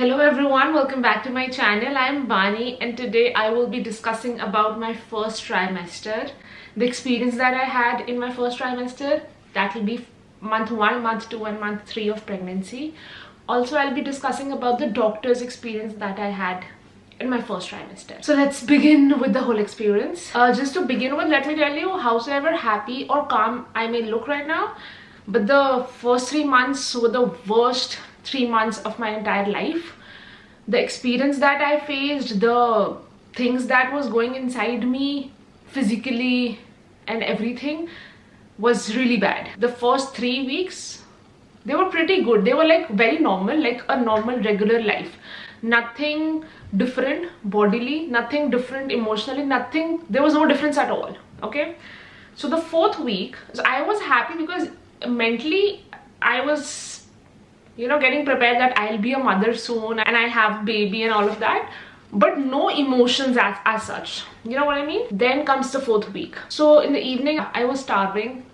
Hello everyone, welcome back to my channel. I am Bani and today I will be discussing about my first trimester, the experience that I had in my first trimester. That will be month 1, month 2 and month 3 of pregnancy. Also, I'll be discussing about the doctor's experience that I had in my first trimester. So let's begin with the whole experience. Just to begin with, let me tell you, howsoever happy or calm I may look right now, but the first 3 months were the worst 3 months of my entire life. The experience that I faced, the things that was going inside me physically and everything was really bad. The first 3 weeks, they were pretty good. They were like very normal, like a normal regular life. Nothing different bodily, nothing different emotionally, nothing. There was no difference at all. Okay, so the 4th week, so I was happy because mentally I was getting prepared that I'll be a mother soon and I'll have baby and all of that, but no emotions as such, you know what I mean. Then comes the 4th week. So in the evening I was starving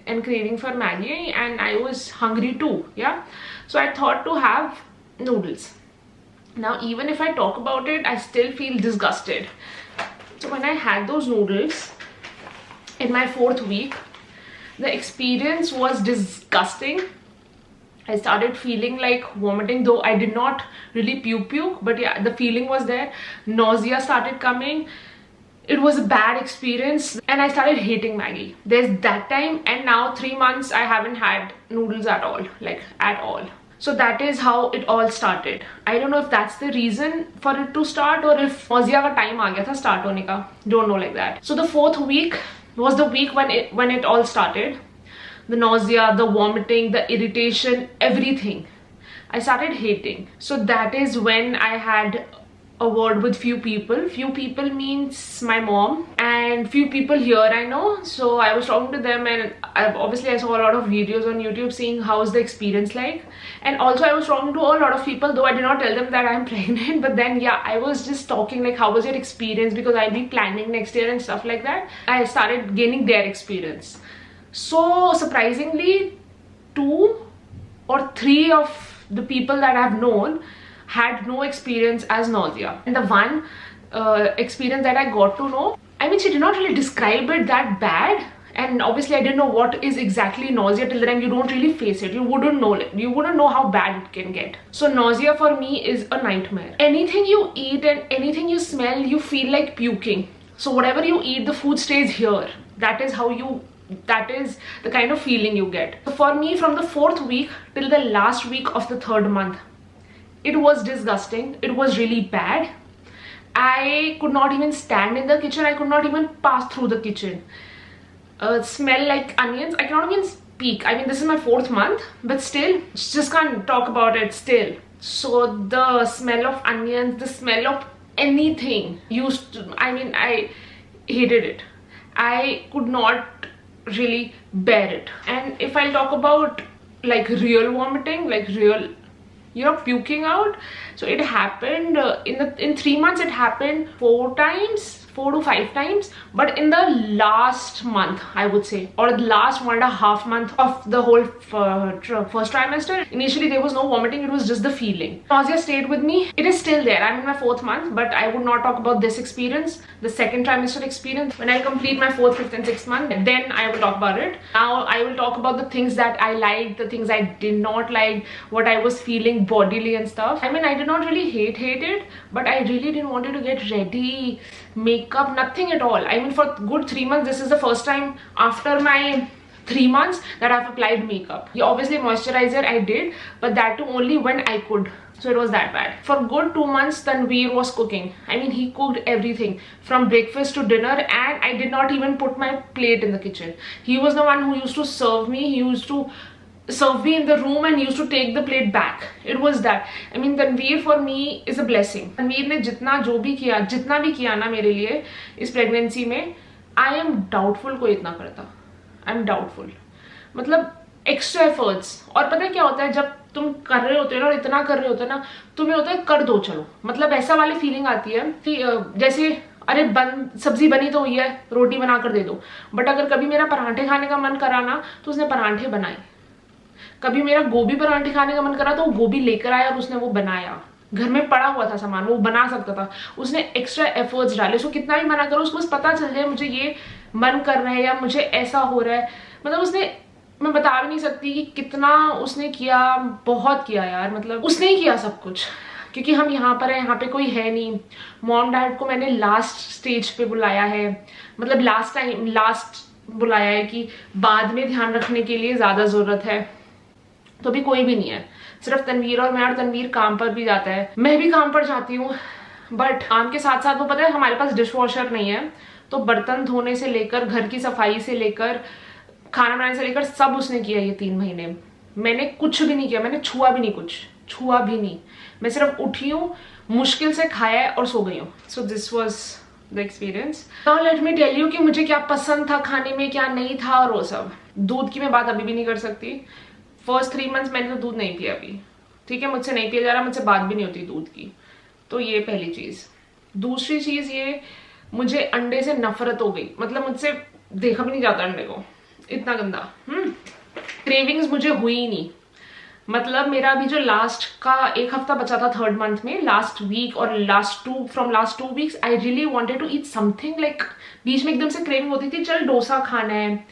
and craving for Maggi and I was hungry too. Yeah, so I thought to have noodles. Now even if I talk about it, I still feel disgusted. So when I had those noodles in my 4th week, the experience was disgusting. I started feeling like vomiting, though I did not really puke, but yeah, the feeling was there. Nausea started coming. It was a bad experience and I started hating Maggi. There's that time, and now 3 months I haven't had noodles at all, like at all. So that is how it all started. I don't know if that's the reason for it to start or if nausea ka time aa gaya tha start hone ka. Don't know like that. So the 4th week was the week when it all started. The nausea, the vomiting, the irritation, everything. I started hating. So that is when I had a word with few people. Few people means my mom and few people here I know. So I was talking to them and obviously I saw a lot of videos on YouTube seeing how is the experience like. And also I was talking to a lot of people, though I did not tell them that I'm pregnant. But then yeah, I was just talking like how was your experience, because I'll be planning next year and stuff like that. I started gaining their experience. So surprisingly, 2 or 3 of the people that I've known had no experience as nausea. And the one experience that I got to know, I mean, she did not really describe it that bad. And obviously I didn't know what is exactly nausea till the time you don't really face it. You wouldn't know it. You wouldn't know how bad it can get. So nausea for me is a nightmare. Anything you eat and anything you smell, you feel like puking. So whatever you eat, the food stays here. That is the kind of feeling you get. So for me, from the 4th week till the last week of the 3rd month, it was disgusting. It was really bad. I could not even stand in the kitchen. I could not even pass through the kitchen. Smell like onions. I cannot even speak. I mean, this is my 4th month, but still, just can't talk about it still. So the smell of onions, the smell of anything I hated it. I could not really bear it. And if I talk about like real vomiting, like real puking out, so it happened in 3 months. It happened 4 to 5 times, but in the last month, I would say, or the last 1.5 months of the whole first trimester. Initially there was no vomiting, it was just the feeling. Nausea stayed with me. It is still there. I'm in my 4th month, but I would not talk about this experience, the 2nd trimester experience. When I complete my 4th, 5th and 6th month, then I will talk about it. Now I will talk about the things that I liked, the things I did not like, what I was feeling bodily and stuff. I mean, I did not really hate it, but I really didn't want to get ready, makeup, nothing at all. I mean, for good 3 months, this is the first time after my 3 months that I've applied makeup. Yeah, obviously moisturizer I did, but that too only when I could. So it was that bad. For good 2 months, Tanveer was cooking. I mean, he cooked everything from breakfast to dinner, and I did not even put my plate in the kitchen. He was the one who used to serve me. He used to serve me in the room and used to take the plate back. It was that. I mean, Tanveer for me is a blessing. Tanveer ने जितना भी किया ना मेरे लिए इस pregnancy में, I am doubtful कोई इतना करता. I am doubtful. मतलब extra efforts. और पता है क्या होता है, जब तुम कर रहे होते हो ना और इतना कर रहे होते हो ना, तुम्हें होता है कर दो चलो. मतलब ऐसा वाली फीलिंग आती है कि जैसे अरे सब्जी बनी तो हुई है, रोटी बना कर दे दो. बट अगर कभी मेरा परांठे खाने का मन करा ना, तो उसने परांठे बनाए. कभी मेरा गोभी परांठे खाने का मन करा तो वो गोभी लेकर आया और उसने वो बनाया. घर में पड़ा हुआ था सामान, वो बना सकता था, उसने एक्स्ट्रा एफर्ट्स डाले। उसको कितना भी मना करो, उसको बस पता चल जाए मुझे ये मन कर रहा है या मुझे ऐसा हो रहा है, मतलब उसने, मैं बता भी नहीं सकती कि कितना उसने किया, बहुत किया यार, मतलब उसने ही किया सब कुछ। क्योंकि हम यहाँ पर हैं, यहाँ पे कोई है नहीं। मॉम डैड को मैंने लास्ट स्टेज पे बुलाया है, मतलब लास्ट बुलाया है कि बाद में ध्यान रखने के लिए ज्यादा जरूरत है, तो अभी कोई भी नहीं है, सिर्फ तनवीर और मैं। और तनवीर काम पर भी जाता है, मैं भी काम पर जाती हूँ, बट काम के साथ साथ वो पता है हमारे पास डिश वॉशर नहीं है, तो बर्तन धोने से लेकर, घर की सफाई से लेकर, खाना बनाने से लेकर सब उसने किया ये 3 महीने। मैंने कुछ भी नहीं किया, मैंने छुआ भी नहीं, कुछ छुआ भी नहीं, मैं सिर्फ उठी हूँ, मुश्किल से खाया है और सो गई हूँ। So this was the experience. Now let me tell you कि मुझे क्या पसंद था खाने में, क्या नहीं था और वो सब। दूध की मैं बात अभी भी नहीं कर सकती। फर्स्ट 3 मंथ्स मैंने तो दूध नहीं पिया अभी, ठीक है, मुझसे नहीं पिया जा रहा, मुझसे बात भी नहीं होती दूध की, तो ये पहली चीज। दूसरी चीज ये, मुझे अंडे से नफरत हो गई, मतलब मुझसे देखा भी नहीं जाता अंडे को, इतना गंदा। क्रेविंग्स मुझे हुई ही नहीं, मतलब मेरा अभी जो लास्ट का 1 हफ्ता बचा था 3rd मंथ में, लास्ट वीक और from last 2 weeks I really wanted to eat something, like बीच में एकदम से क्रेविंग होती थी, चल डोसा खाना है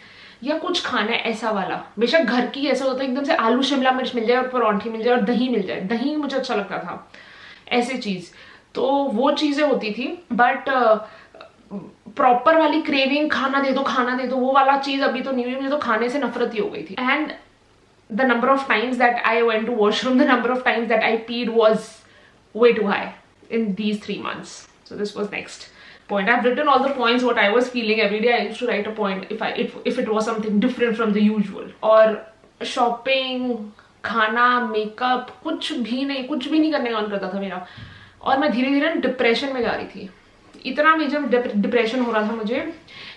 या कुछ खाना है ऐसा वाला। बेशक घर की ऐसा होता है एकदम से आलू शिमला मिर्च मिल जाए और परांठी मिल जाए और दही मिल जाए, दही मुझे अच्छा लगता था, ऐसे चीज, तो वो चीजें होती थी। बट प्रॉपर वाली क्रेविंग, खाना दे दो वो वाला चीज अभी तो नहीं हुई, मुझे तो खाने से नफरत ही हो गई थी। And the number of times that I went to washroom, the number of times that I peed was way too high in these 3 months. So this was next point. I've written all the points what I was feeling every day. I used to write a point if it was something different from the usual. और shopping, खाना, makeup, कुछ भी नहीं करने का मन करता था मेरा, और मैं धीरे धीरे डिप्रेशन में जा रही थी। इतना मेजर डिप्रेशन हो रहा था मुझे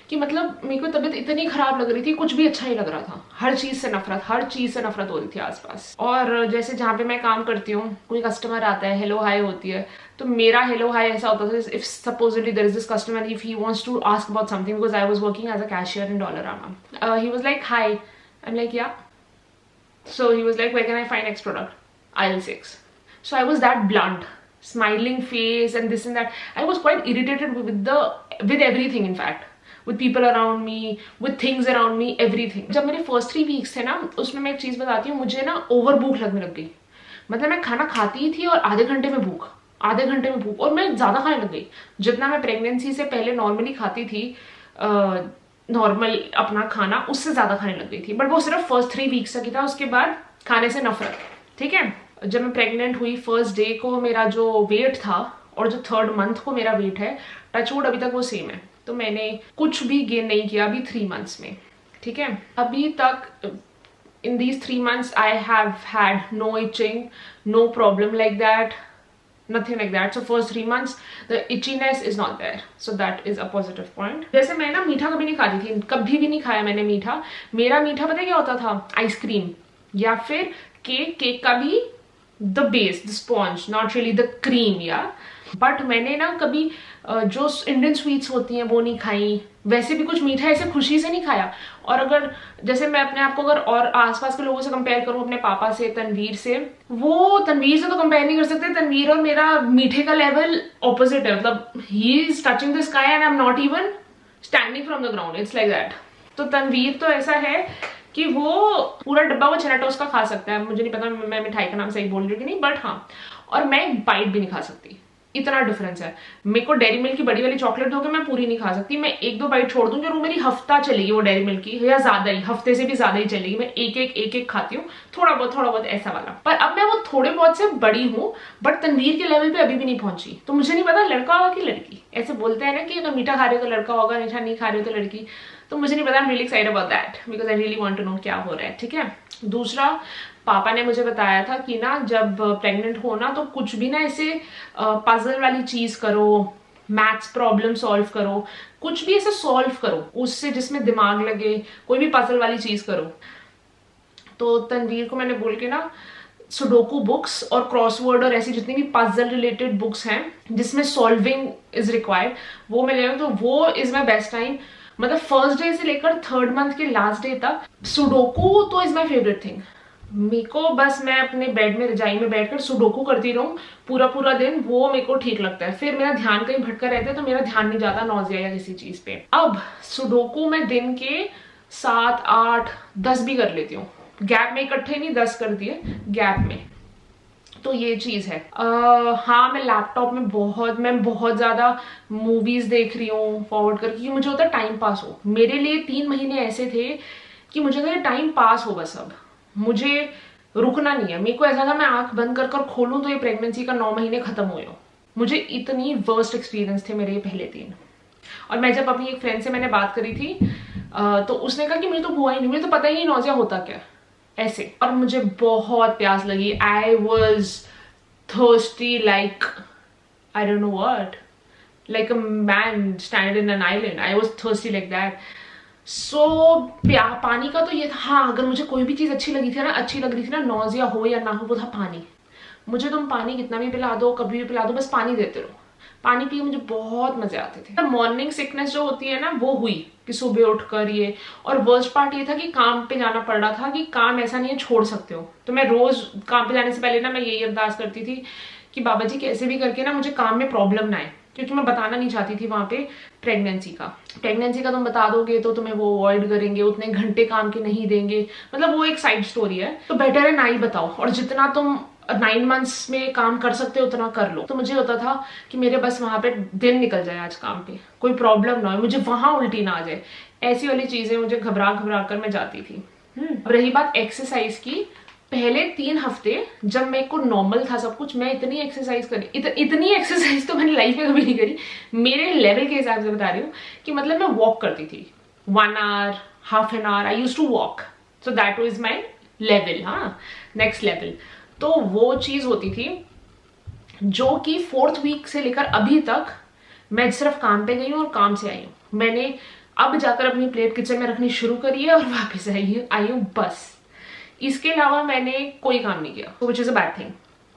कि मतलब मेरे को तबीयत इतनी खराब लग रही थी, कुछ भी अच्छा नहीं लग रहा था, हर चीज से नफरत हो रही थी आसपास। और जैसे जहाँ पे मैं काम करती हूँ, कोई कस्टमर आता है, हेलो हाय होती है, तो मेरा हेलो हाय ऐसा होता था, if supposedly there is this customer, if he wants to ask about something, because I was working as a cashier in Dollarama, he was like hi, I am like yeah, so he was like where can I find next product, IL6. So I was that blunt, smiling face and this and that. I was quite irritated with everything, in fact, with people around me, with things around me, everything. जब मेरे first 3 weeks थे ना, उसमें मैं एक चीज बताती हूँ, मुझे ना ओवर भूख लगने लग गई। मतलब मैं खाना खाती ही थी और आधे घंटे में भूख, और मैं ज्यादा खाने लग गई, जितना मैं प्रेगनेंसी से पहले नॉर्मली खाती थी, नॉर्मल अपना खाना, उससे ज्यादा खाने लग गई थी। बट वो सिर्फ फर्स्ट 3 वीक्स तक ही था, उसके बाद खाने से नफरत, ठीक है। जब मैं प्रेग्नेंट हुई, फर्स्ट डे को मेरा जो वेट था और जो 3rd मंथ को मेरा वेट है, टचवुड अभी तक वो सेम है, तो मैंने कुछ भी गेन नहीं किया अभी 3 मंथ्स में, ठीक है। अभी तक in these 3 months I have had no itching, no problem like that, nothing like that. So first 3 months the itchiness is not there, so that is a positive point. जैसे मैं ना मीठा कभी नहीं खाती थी, कभी भी नहीं खाया मैंने मीठा। मेरा मीठा पता है क्या होता था? आइसक्रीम या फिर केक का भी the base, the sponge, not really the cream या। बट मैंने ना कभी जो इंडियन स्वीट्स होती हैं वो नहीं खाई, वैसे भी कुछ मीठा ऐसे खुशी से नहीं खाया। और अगर जैसे मैं अपने आप को अगर और आसपास के लोगों से कंपेयर करूं, अपने पापा से, तनवीर से, वो तनवीर से तो कंपेयर नहीं कर सकते। तनवीर और मेरा मीठे का लेवल ऑपोजिट है, मतलब he is touching the sky and I am not even standing from the ground, it's like that. तो तनवीर तो ऐसा है कि वो पूरा डब्बा वो छना टोस्ट का खा सकता है, मुझे नहीं पता मैं मिठाई का नाम सही बोल रही हूँ कि नहीं, बट हाँ। और मैं एक बाइट भी नहीं खा सकती, इतना डिफरेंस है। मेरे को डेयरी मिल्क की बड़ी वाली चॉकलेट दोगे मैं पूरी नहीं खा सकती, मैं 1-2 बाइट छोड़ दूंगी और वो मेरी हफ्ता चलेगी, वो डेयरी मिल्क की, या ज्यादा ही, हफ्ते से भी ज्यादा ही चलेगी। मैं एक खाती हूँ, थोड़ा बहुत ऐसा वाला। पर अब मैं वो थोड़े बहुत से बड़ी हूँ, बट तनवीर के लेवल पे अभी भी नहीं पहुंची। तो मुझे नहीं पता लड़का होगा कि लड़की। ऐसे बोलते हैं ना कि अगर मीठा खा रहे हो तो लड़का होगा, मीठा नहीं खा रहे हो तो लड़की। तो मुझे नहीं पता, I am really excited about that because I really want to know क्या हो रहा है, ठीक है। दूसरा, पापा ने मुझे बताया था कि ना जब प्रेग्नेंट हो ना तो कुछ भी ना ऐसे पजल वाली चीज करो, मैथ्स प्रॉब्लम सॉल्व करो, कुछ भी ऐसे सॉल्व करो उससे जिसमें दिमाग लगे, कोई भी पजल वाली चीज करो। तो तनवीर को मैंने बोल के ना सुडोकू बुक्स और क्रॉसवर्ड और ऐसी जितनी भी पजल रिलेटेड बुक्स हैं जिसमें सॉल्विंग इज रिक्वायर्ड, वो मैं ले रहा हूँ। तो वो इज माई बेस्ट टाइम, मतलब फर्स्ट डे से लेकर 3rd मंथ के लास्ट डे तक सुडोकू तो इज माई फेवरेट थिंग। मेरे को बस मैं अपने बेड में रजाई में बैठकर सुडोकू करती रहूं पूरा पूरा दिन, वो मेरे को ठीक लगता है। फिर मेरा ध्यान कहीं भटका रहता है तो मेरा ध्यान नहीं जाता नौजिया या किसी चीज पे। अब सुडोकू मैं दिन के 7, 8, 10 भी कर लेती हूँ, गैप में, इकट्ठे नहीं 10 कर दिए गैप में। तो ये चीज है। हाँ, मैं लैपटॉप में मैं बहुत ज्यादा मूवीज देख रही हूँ फॉरवर्ड करके, क्योंकि मुझे होता है टाइम पास हो। मेरे लिए 3 महीने ऐसे थे कि मुझे था टाइम पास हो बस, अब मुझे रुकना नहीं है। मेरे को ऐसा था मैं आंख बंद कर कर खोलूं तो ये प्रेगनेंसी का 9 महीने खत्म हो। मुझे इतनी वर्स्ट एक्सपीरियंस थे मेरे ये पहले 3। और मैं जब अपनी एक फ्रेंड से मैंने बात करी थी तो उसने कहा कि मुझे तो हुआ ही नहीं, मुझे तो पता ही नहीं नौजिया होता क्या ऐसे। और मुझे बहुत प्यास लगी, I was thirsty like I don't know what, like a man stranded in an island. I was thirsty like that. So पानी का तो ये था। हाँ, अगर मुझे कोई भी चीज अच्छी लगी थी ना, अच्छी लग रही थी ना, नौजिया हो या ना हो, वो था पानी। मुझे तुम पानी कितना भी पिला दो, कभी भी पिला दो, बस पानी देते रहो। पानी पिए मुझे बहुत मजे आते थे। मॉर्निंग सिकनेस जो होती है ना, वो हुई कि सुबह उठकर ये। और वर्स्ट पार्ट ये था कि काम पे जाना पड़ रहा था, कि काम ऐसा नहीं है छोड़ सकते हो। तो मैं रोज काम पे जाने से पहले ना मैं यही अरदास करती थी कि बाबा जी कैसे भी करके ना मुझे काम में प्रॉब्लम ना आए, क्योंकि मैं बताना नहीं चाहती थी वहां पे प्रेगनेंसी का तुम बता दोगे तो तुम्हें वो अवॉइड करेंगे, उतने घंटे काम के नहीं देंगे, मतलब वो एक साइड स्टोरी है। तो बेटर है ना ही बताओ, और जितना तुम 9 मंथ्स में काम कर सकते हो उतना कर लो। तो मुझे होता था कि मेरे बस वहां पे दिन निकल जाए, आज काम पे कोई प्रॉब्लम ना हो, मुझे वहां उल्टी ना आ जाए, ऐसी वाली चीजें मुझे घबरा घबरा कर मैं जाती थी। अब रही बात एक्सरसाइज की, पहले 3 हफ्ते जब मेरे को नॉर्मल था सब कुछ, मैं इतनी एक्सरसाइज करी, इतनी एक्सरसाइज तो मैंने लाइफ में कभी नहीं करी। मेरे लेवल के हिसाब से बता रही हूँ कि मतलब मैं वॉक करती थी 1 hour, half an hour, I used to walk. So that was my level, हाँ, नेक्स्ट लेवल। तो वो चीज होती थी जो कि 4th वीक से लेकर अभी तक मैं सिर्फ काम पे गई हूँ और काम से आई हूँ। मैंने अब जाकर अपनी प्लेट किचन में रखनी शुरू करी है और वापस आई हूँ बस। इसके अलावा मैंने कोई काम नहीं किया, which is a bad thing,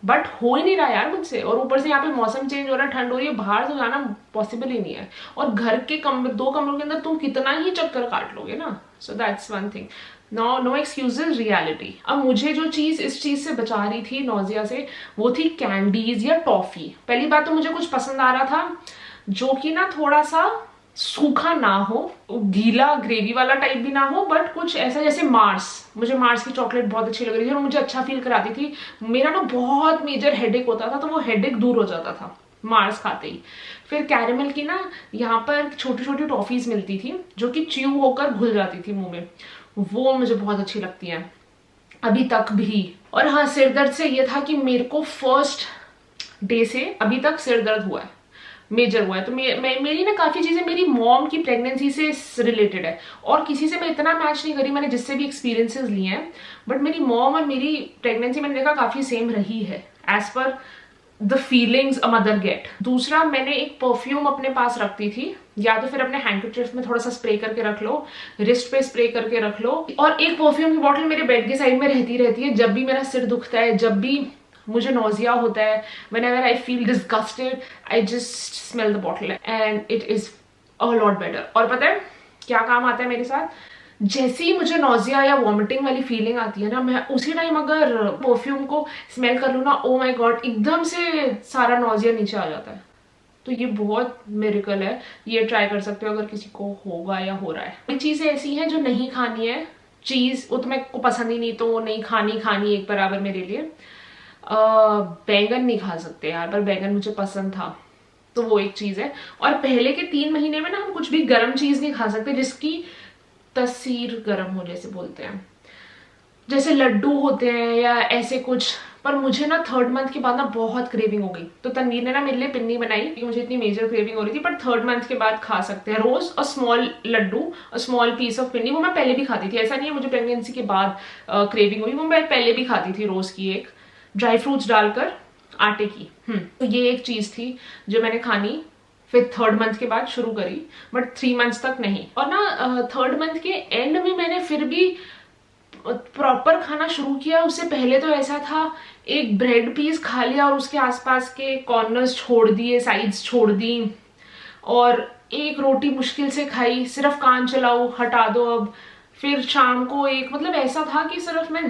but हो ही नहीं रहा यार मुझसे। और ऊपर से यहाँ पे मौसम चेंज हो रहा है, ठंड हो रही है, बाहर तो जाना पॉसिबल ही नहीं है। और घर के 2 कमरों के अंदर तुम कितना ही चक्कर काट लोगे ना। So that's one thing. No excuses, reality. अब मुझे जो चीज इस चीज से बचा रही थी नौजिया से, वो थी कैंडीज या टॉफी। पहली बात तो मुझे कुछ पसंद आ रहा था जो कि ना थोड़ा सा सूखा ना हो, गीला ग्रेवी वाला टाइप भी ना हो, बट कुछ ऐसा जैसे मार्स। मुझे मार्स की चॉकलेट बहुत अच्छी लग रही थी और मुझे अच्छा फील कराती थी। मेरा ना बहुत मेजर हेडेक होता था, तो वो हेडेक दूर हो जाता था मार्स खाते ही। फिर कैरेमल की ना यहाँ पर छोटी छोटी टॉफीज मिलती थी जो कि च्यू होकर घुल जाती थी मुंह में, वो मुझे बहुत अच्छी लगती हैं अभी तक भी। और हाँ, सिर दर्द से ये था कि मेरे को फर्स्ट डे से अभी तक सिर दर्द हुआ है, मेजर हुआ है। तो मेरी ना काफी चीजें मेरी मॉम की प्रेगनेंसी से रिलेटेड है, और किसी से मैं इतना मैच नहीं करी मैंने जिससे भी एक्सपीरियंसेस लिए हैं, बट मेरी मॉम और मेरी प्रेगनेंसी मैंने देखा काफी सेम रही है as per the feelings a mother get. दूसरा, मैंने एक परफ्यूम अपने पास रखती थी, या तो फिर अपने हैंडकरचिफ में थोड़ा सा स्प्रे करके रख लो, रिस्ट पे स्प्रे करके रख लो। और एक परफ्यूम की बॉटल मेरे बेड के साइड में रहती है, जब भी मेरा सिर दुखता है, जब भी मुझे नौजिया होता है, whenever I feel disgusted, I just smell the bottle and it is a lot better। और पता है क्या काम आता है मेरे साथ? जैसे ही मुझे नौजिया या वॉमिटिंग वाली फीलिंग आती है ना, मैं उसी टाइम अगर परफ्यूम को स्मेल कर लूँ ना, ओ माय गॉड, एकदम से सारा नौजिया नीचे आ जाता है। तो ये बहुत मिरेकल है, ये ट्राई कर सकते हो अगर किसी को होगा या हो रहा है। ये चीजें ऐसी हैं जो नहीं खानी है, चीज वो तुम्हें को पसंद ही नहीं तो वो नहीं खानी एक बराबर मेरे लिए। बैंगन नहीं खा सकते यार, पर बैंगन मुझे पसंद था, तो वो एक चीज है। और पहले के 3 महीने में ना हम कुछ भी गर्म चीज नहीं खा सकते जिसकी तस्वीर गर्म हो, जैसे बोलते हैं, जैसे लड्डू होते हैं या ऐसे कुछ। पर मुझे ना 3rd मंथ के बाद ना बहुत क्रेविंग हो गई, तो तनवीर ने ना मेरे लिए पिन्नी बनाई क्योंकि मुझे इतनी मेजर क्रेविंग हो रही थी। पर 3rd मंथ के बाद खा सकते हैं रोज, और स्मॉल लड्डू, और स्मॉल पीस ऑफ पिन्नी, वो मैं पहले भी खाती थी। ऐसा नहीं है मुझे प्रेगनेंसी के बाद क्रेविंग हुई, वो मैं पहले भी खाती थी रोज की एक, ड्राई फ्रूट्स डालकर आटे की। तो ये एक चीज थी जो मैंने खानी फिर 3rd मंथ के बाद शुरू करी, बट 3 मंथ्स तक नहीं। और ना 3rd मंथ के एंड में मैंने फिर भी प्रॉपर खाना शुरू किया। उससे पहले तो ऐसा था, एक ब्रेड पीस खा लिया और उसके आसपास के कॉर्नर्स छोड़ दिए, साइड्स छोड़ दी, और एक रोटी मुश्किल से खाई, सिर्फ कान चलाओ, हटा दो अब। फिर शाम को एक, मतलब ऐसा था कि सिर्फ मैं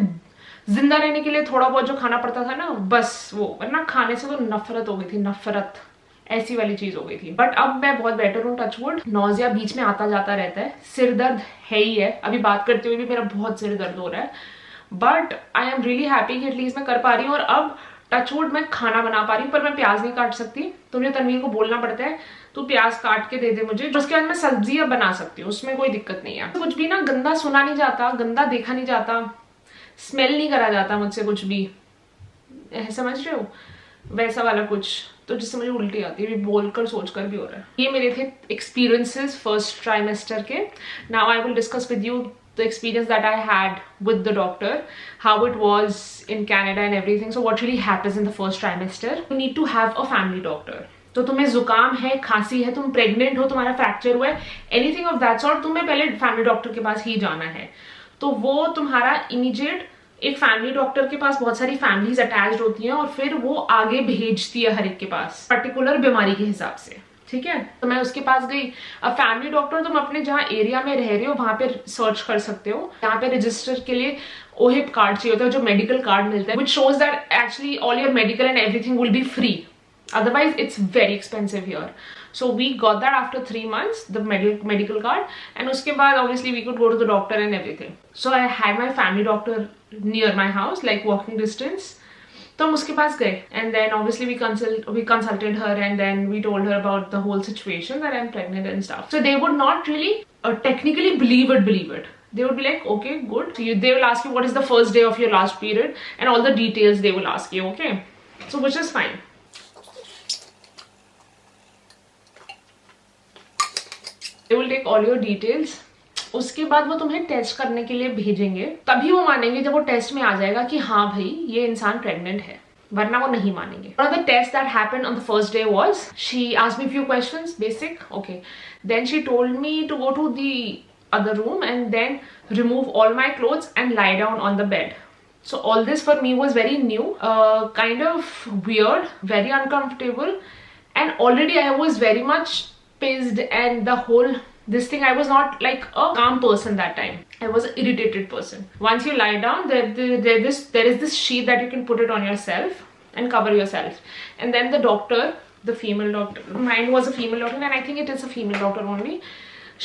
जिंदा रहने के लिए थोड़ा बहुत जो खाना पड़ता था ना, बस वो, वरना खाने से तो नफरत हो गई थी, नफरत ऐसी वाली चीज हो गई थी। बट अब मैं बहुत बेटर हूँ, टचवुड। नौजिया बीच में आता जाता रहता है, सिर दर्द है ही है, अभी बात करते हुए भी मेरा बहुत सिर दर्द हो रहा है, but I am really happy कि एटलीस्ट मैं कर पा रही हूँ। और अब टचवुड मैं खाना बना पा रही हूँ, पर मैं प्याज नहीं काट सकती, तो मुझे तनवीर को बोलना पड़ता है तू प्याज काट के दे दे मुझे, उसके बाद मैं सब्जियां बना सकती हूँ, उसमें कोई दिक्कत नहीं है। कुछ भी ना गंदा सुना नहीं जाता, गंदा देखा नहीं जाता, स्मेल नहीं करा जाता मुझसे कुछ भी, समझ रहे हो, वैसा वाला कुछ, तो जिससे मुझे उल्टी आती है, बोलकर सोचकर भी हो रहा है। ये मेरे थे एक्सपीरियंसेस फर्स्ट ट्राइमेस्टर के। Now I will discuss with you the experience that I had with the doctor, how it was in Canada and everything. So what really happens in the first trimester? You need to have a family doctor. तो तुम्हें जुकाम है, खांसी है, तुम pregnant हो, तुम्हारा fracture हुआ है, एनीथिंग ऑफ दैट सॉर्ट, तुम्हें पहले फैमिली डॉक्टर के पास ही जाना है। तो वो तुम्हारा इमीडिएट एक फैमिली डॉक्टर के पास बहुत सारी फैमिलीज अटैच्ड होती हैं और फिर वो आगे भेजती है हर एक के पास पर्टिकुलर बीमारी के हिसाब से, ठीक है। तो मैं उसके पास गई। अब फैमिली डॉक्टर तुम अपने जहाँ एरिया में रह रहे हो वहां पे सर्च कर सकते हो। यहाँ पे रजिस्टर के लिए ओहिप कार्ड चाहिए होता है, जो मेडिकल कार्ड मिलता है, which shows that actually all your medical and everything will be free, otherwise it's very expensive here. So we got that after 3 months, the medical card, and uske baad obviously we could go to the doctor and everything. So I had my family doctor near my house, like walking distance. तो हम उसके पास गए, and then obviously we consulted her, and then we told her about the whole situation that I'm pregnant and stuff. So they would not really technically believe it. They would be like, okay, good. So they will ask you what is the first day of your last period, and all the details they will ask you, okay? So which is fine. They will take all your details. उसके बाद वो तुम्हें test करने के लिए भेजेंगे, तभी वो मानेंगे जब वो टेस्ट में आ जाएगा कि हाँ भाई ये इंसान प्रेग्नेंट है, वरना वो नहीं मानेंगे. One of the tests that happened on the first day was she asked me a few questions, basic, okay. Then she told me to go to the other room and then remove all my clothes and lie down on the bed. So all this for me was very new, kind of weird, very uncomfortable, and already I was very much pissed and the whole this thing. I was not like a calm person that time. I was an irritated person. Once you lie down, there is this sheet that you can put it on yourself and cover yourself. And then the doctor, the female doctor, mine was a female doctor, and I think it is a female doctor only.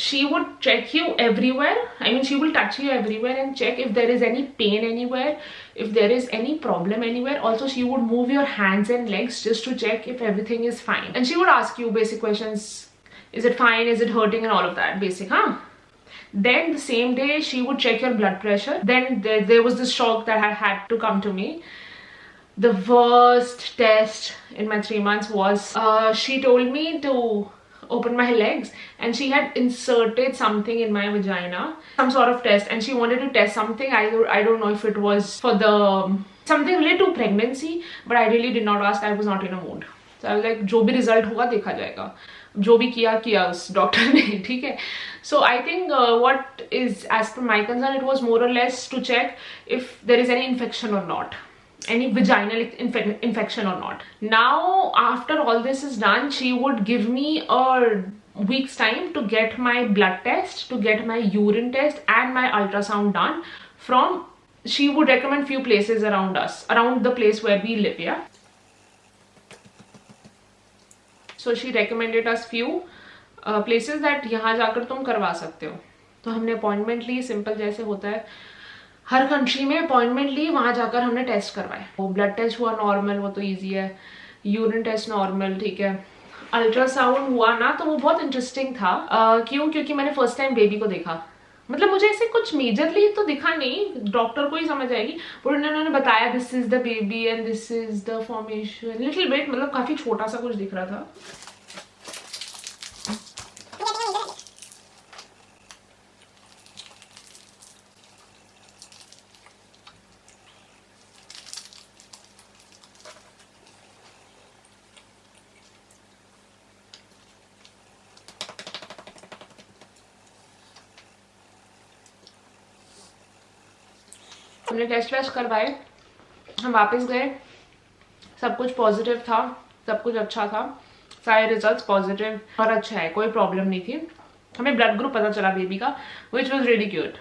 She would check you everywhere. I mean, she will touch you everywhere and check if there is any pain anywhere, if there is any problem anywhere. Also, she would move your hands and legs just to check if everything is fine. And she would ask you basic questions. Is it fine? Is it hurting? And all of that basic, huh? Then the same day she would check your blood pressure. Then there was this shock that had to come to me. The worst test in my 3 months was she told me to open my legs and she had inserted something in my vagina, some sort of test, and she wanted to test something. I don't know if it was for the something related to pregnancy, but I really did not ask. I was not in a mood. So I was like, जो भी result होगा देखा जाएगा, जो भी किया उस doctor ने, ठीक है. So I think what is, as per my concern, it was more or less to check if there is any infection or not, any vaginal infection or not. Now after all this is done, she would give me a week's time to get my blood test, to get my urine test and my ultrasound done from, she would recommend few places around us, around the place where we live, yeah. So she recommended us few places that यहाँ जाकर तुम करवा सकते हो. तो हमने appointment ली, simple जैसे होता है हर कंट्री में, अपॉइंटमेंट ली, वहाँ जाकर हमने टेस्ट करवाए. वो ब्लड टेस्ट हुआ नॉर्मल, वो तो इजी है. यूरिन टेस्ट नॉर्मल, ठीक है. अल्ट्रासाउंड हुआ ना, तो वो बहुत इंटरेस्टिंग था. क्यों? क्योंकि मैंने फर्स्ट टाइम बेबी को देखा. मतलब मुझे ऐसे कुछ मेजरली तो दिखा नहीं, डॉक्टर को ही समझ आएगी, पर उन्होंने बताया this is the baby and this is the formation, little bit, मतलब काफी छोटा सा कुछ दिख रहा था. हमने टेस्ट वेस्ट करवाए, हम वापस गए, सब कुछ पॉजिटिव था, सब कुछ अच्छा था, सारे रिजल्ट्स पॉजिटिव और अच्छा है, कोई प्रॉब्लम नहीं थी. हमें ब्लड ग्रुप पता चला बेबी का, which was really cute.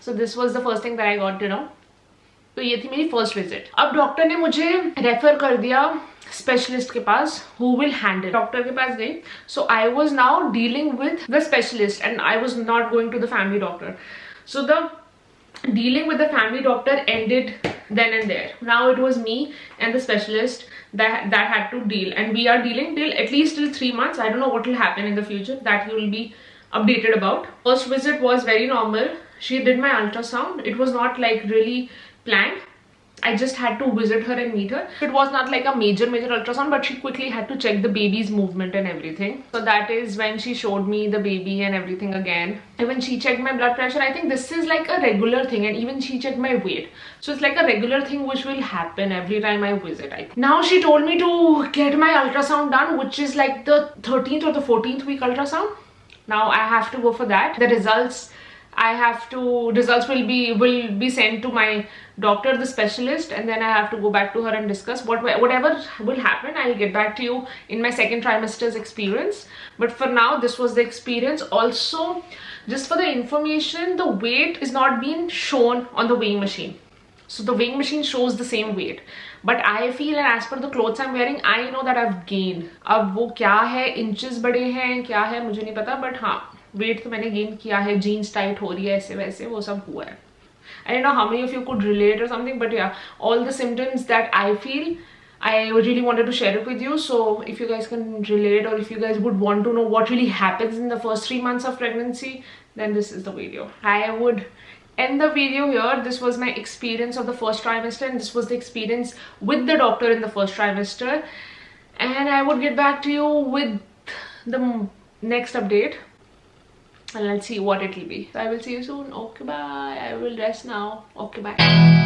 So this was the first thing that I got to know. तो ये थी मेरी फर्स्ट विजिट. अब डॉक्टर ने मुझे रेफर कर दिया स्पेशलिस्ट के पास, हु विल हैंडल. डॉक्टर के पास गई. So I was now dealing with the specialist and I was not going to the family doctor. So the dealing with the family doctor ended then and there. Now it was me and the specialist that had to deal, and we are dealing till at least till 3 months. I don't know what will happen in the future, that you will be updated about. First visit was very normal. She did my ultrasound. It was not like really planned. I just had to visit her and meet her. It was not like a major ultrasound, but she quickly had to check the baby's movement and everything. So that is when she showed me the baby and everything again. And when she checked my blood pressure, I think this is like a regular thing, and even she checked my weight. So it's like a regular thing which will happen every time I visit. Now she told me to get my ultrasound done, which is like the 13th or the 14th week ultrasound. Now I have to go for that. The results will be sent to my doctor, the specialist, and then I have to go back to her and discuss whatever will happen. I'll get back to you in my second trimester's experience. But for now, this was the experience. Also, just for the information, the weight is not being shown on the weighing machine. So the weighing machine shows the same weight, but I feel, and as per the clothes I'm wearing, I know that I've gained. अब वो क्या है, inches बढ़े हैं क्या है मुझे नहीं पता, but हाँ वेट तो मैंने गेन किया है. जीन्स टाइट हो रही है, ऐसे वैसे वो सब हुआ है. I don't know how many of you could relate or something, but yeah, all the symptoms that I feel, I really wanted to share it with you. So if you guys can relate, or if you guys would want to know what really happens in the first 3 months of pregnancy, then this is the video. I would end the video here. This was my experience of the first trimester, and this was the experience with the doctor in the first trimester, and I would get back to you with the next update, and let's see what it will be. So I will see you soon. Okay, bye. I will rest now. Okay, bye.